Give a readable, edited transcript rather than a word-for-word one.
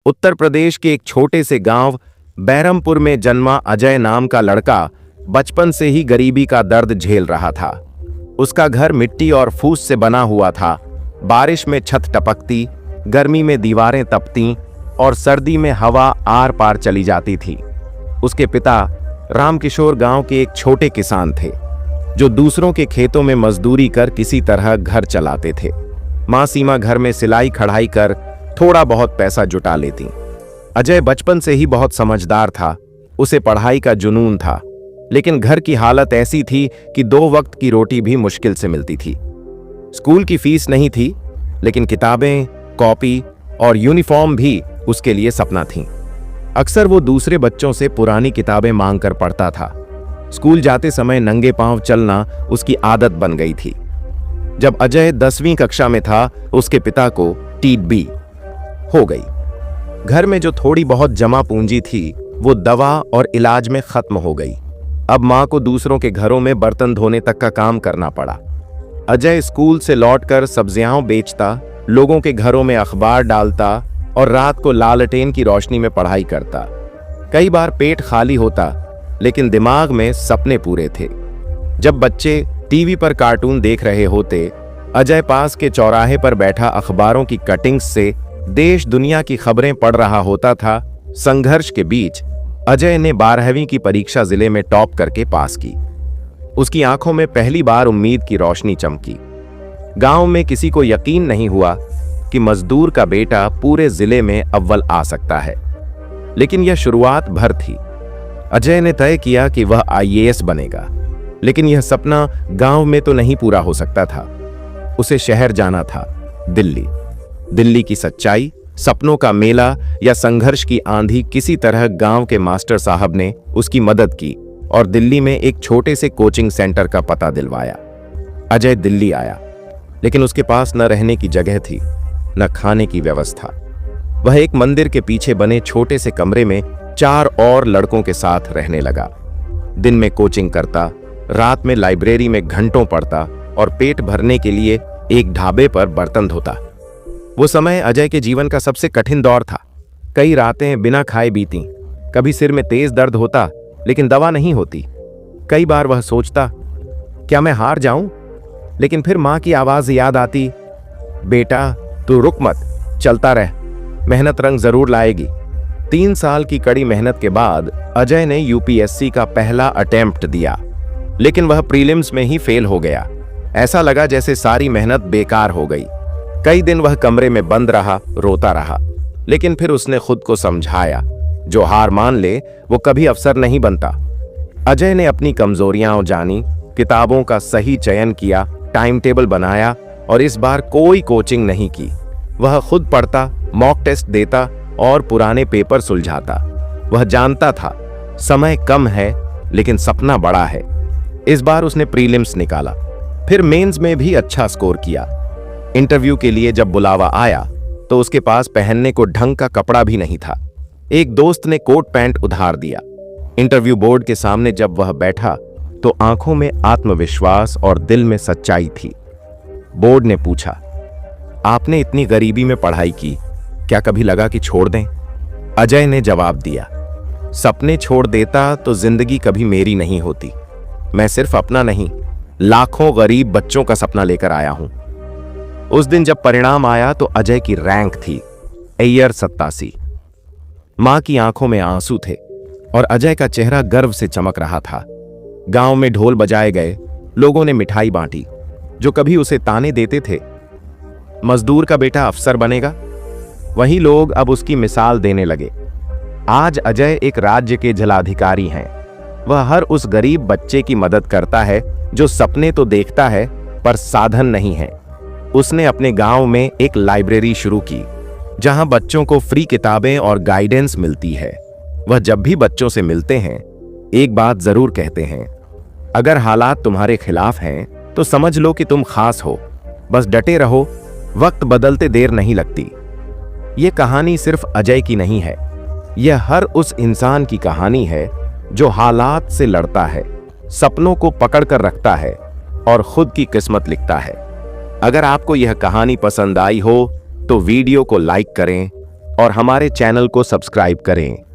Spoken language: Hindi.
उत्तर प्रदेश के एक छोटे से गांव बैरमपुर में जन्मा अजय नाम का लड़का बचपन से ही गरीबी का दर्द झेल रहा था। उसका घर मिट्टी और फूस से बना हुआ था। बारिश में छत टपकती, गर्मी में दीवारें तपती और सर्दी में हवा आर पार चली जाती थी। उसके पिता रामकिशोर गांव के एक छोटे किसान थे जो दूसरों के खेतों में मजदूरी कर किसी तरह घर चलाते थे। माँ सीमा घर में सिलाई कढ़ाई कर थोड़ा बहुत पैसा जुटा लेती। अजय बचपन से ही बहुत समझदार था। उसे पढ़ाई का जुनून था, लेकिन घर की हालत ऐसी थी कि 2 वक्त की रोटी भी मुश्किल से मिलती थी। स्कूल की फीस नहीं थी, लेकिन किताबें, कॉपी और यूनिफॉर्म भी उसके लिए सपना थी। अक्सर वो दूसरे बच्चों से पुरानी किताबें मांग कर पढ़ता था। स्कूल जाते समय नंगे पांव चलना उसकी आदत बन गई थी। जब अजय 10वीं कक्षा में था, उसके पिता को टीबी हो गई। घर में जो थोड़ी बहुत जमा पूंजी थी वो दवा और इलाज में खत्म हो गई। अब मां को दूसरों के घरों में बर्तन धोने तक का काम करना पड़ा। अजय स्कूल से लौटकर सब्जियां बेचता, लोगों के घरों में अखबार डालता और रात को लालटेन की रोशनी में पढ़ाई करता। कई बार पेट खाली होता, लेकिन दिमाग में सपने पूरे थे। जब बच्चे टीवी पर कार्टून देख रहे होते, अजय पास के चौराहे पर बैठा अखबारों की कटिंग्स से देश दुनिया की खबरें पढ़ रहा होता था। संघर्ष के बीच अजय ने 12वीं की परीक्षा जिले में टॉप करके पास की। उसकी आंखों में पहली बार उम्मीद की रोशनी चमकी। गांव में किसी को यकीन नहीं हुआ कि मजदूर का बेटा पूरे जिले में अव्वल आ सकता है, लेकिन यह शुरुआत भर थी। अजय ने तय किया कि वह आईएएस बनेगा, लेकिन यह सपना गांव में तो नहीं पूरा हो सकता था। उसे शहर जाना था, दिल्ली की सच्चाई, सपनों का मेला या संघर्ष की आंधी। किसी तरह गांव के मास्टर साहब ने उसकी मदद की और दिल्ली में एक छोटे से कोचिंग सेंटर का पता दिलवाया। अजय दिल्ली आया, लेकिन उसके पास न रहने की जगह थी, न खाने की व्यवस्था। वह एक मंदिर के पीछे बने छोटे से कमरे में 4 और लड़कों के साथ रहने लगा। दिन में कोचिंग करता, रात में लाइब्रेरी में घंटों पढ़ता और पेट भरने के लिए एक ढाबे पर बर्तन धोता। वो समय अजय के जीवन का सबसे कठिन दौर था। कई रातें बिना खाए बीती। कभी सिर में तेज दर्द होता, लेकिन दवा नहीं होती। कई बार वह सोचता, क्या मैं हार जाऊं? लेकिन फिर मां की आवाज याद आती, बेटा तू रुक मत, चलता रह, मेहनत रंग जरूर लाएगी। 3 साल की कड़ी मेहनत के बाद अजय ने यूपीएससी का पहला अटेम्प्ट दिया, लेकिन वह प्रीलिम्स में ही फेल हो गया। ऐसा लगा जैसे सारी मेहनत बेकार हो गई। कई दिन वह कमरे में बंद रहा, रोता रहा, लेकिन फिर उसने खुद को समझाया, जो हार मान ले वो कभी अफसर नहीं बनता। अजय ने अपनी कमजोरियां जानी, किताबों का सही चयन किया, टाइम टेबल बनाया और इस बार कोई कोचिंग नहीं की। वह खुद पढ़ता, मॉक टेस्ट देता और पुराने पेपर सुलझाता। वह जानता था समय कम है, लेकिन सपना बड़ा है। इस बार उसने प्रीलिम्स निकाला, फिर मेंस में भी अच्छा स्कोर किया। इंटरव्यू के लिए जब बुलावा आया तो उसके पास पहनने को ढंग का कपड़ा भी नहीं था। एक दोस्त ने कोट पैंट उधार दिया। इंटरव्यू बोर्ड के सामने जब वह बैठा तो आंखों में आत्मविश्वास और दिल में सच्चाई थी। बोर्ड ने पूछा, आपने इतनी गरीबी में पढ़ाई की, क्या कभी लगा कि छोड़ दें? अजय ने जवाब दिया, सपने छोड़ देता तो जिंदगी कभी मेरी नहीं होती। मैं सिर्फ अपना नहीं, लाखों गरीब बच्चों का सपना लेकर आया हूं। उस दिन जब परिणाम आया तो अजय की रैंक थी AIR 87। मां की आंखों में आंसू थे और अजय का चेहरा गर्व से चमक रहा था। गांव में ढोल बजाए गए, लोगों ने मिठाई बांटी। जो कभी उसे ताने देते थे, मजदूर का बेटा अफसर बनेगा, वही लोग अब उसकी मिसाल देने लगे। आज अजय एक राज्य के जलाधिकारी हैं। वह हर उस गरीब बच्चे की मदद करता है जो सपने तो देखता है पर साधन नहीं है। उसने अपने गांव में एक लाइब्रेरी शुरू की, जहां बच्चों को फ्री किताबें और गाइडेंस मिलती है। वह जब भी बच्चों से मिलते हैं, एक बात जरूर कहते हैं, अगर हालात तुम्हारे खिलाफ हैं तो समझ लो कि तुम खास हो, बस डटे रहो, वक्त बदलते देर नहीं लगती। ये कहानी सिर्फ अजय की नहीं है, यह हर उस इंसान की कहानी है जो हालात से लड़ता है, सपनों को पकड़ कर रखता है और खुद की किस्मत लिखता है। अगर आपको यह कहानी पसंद आई हो तो वीडियो को लाइक करें, और हमारे चैनल को सब्सक्राइब करें।